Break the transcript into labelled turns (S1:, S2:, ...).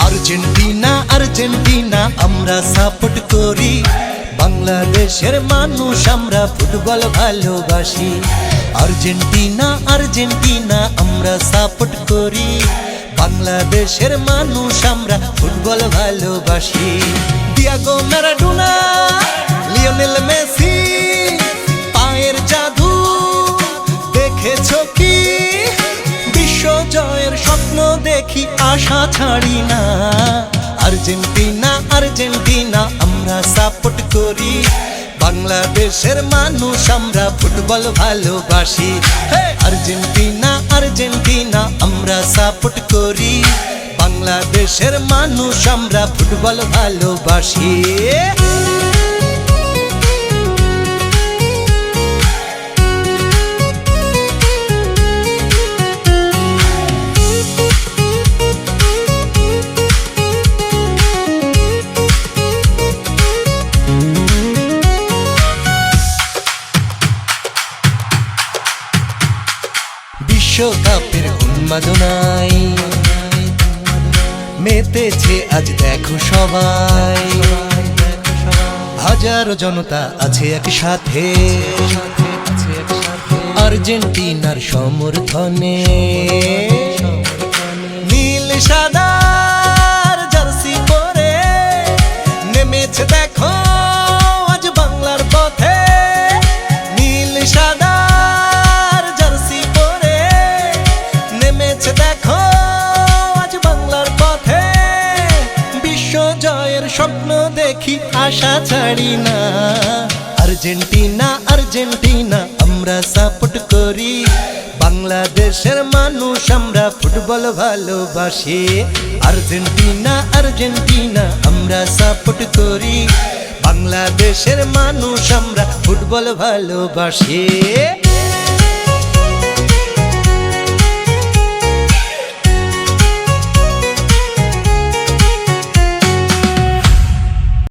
S1: Argentina Argentina আমরা support করি, বাংলাদেশের মানুষ আমরা ফুটবল ভালোবাসি। আর্জেন্টিনা আর্জেন্টিনা আমরা সাপোর্ট করি, বাংলাদেশের মানুষ আমরা ফুটবল ভালোবাসি। ডিয়েগো ম্যারাডোনা, লিওনেল মেসি, পায়ের জাদু দেখেছো কি? বিশ্ব জয়ের স্বপ্ন দেখি, আশা ছাড়ি না। আর্জেন্টিনা আর্জেন্টিনা আমরা সাপোর্ট করি, বাংলাদেশের মানুষ আমরা ফুটবল ভালোবাসি। আর্জেন্টিনা আর্জেন্টিনা আমরা সাপোর্ট করি, বাংলাদেশের মানুষ আমরা ফুটবল ভালোবাসি। বিশ্বকাপের উন্মাদনায় মেতেছে আজ দেখো সবাই, হাজারো জনতা আছে একসাথে আর্জেন্টিনার সমর্থনে। নীল সাদার জার্সি পরে নেমেছে দেখো আজ বাংলার পথে। নীল সাদার জার্সি পরে নেমেছে দেখো আজ বাংলার পথে। বিশ্ব জয়ের স্বপ্ন দেখি, আশা ছাড়ি না। আর্জেন্টিনা আর্জেন্টিনা আমরা সাপোর্ট করি, বাংলাদেশের মানুষ আমরা ফুটবল ভালোবাসি। আর্জেন্টিনা আর্জেন্টিনা আমরা সাপোর্ট করি, বাংলাদেশের মানুষ আমরা ফুটবল ভালোবাসি।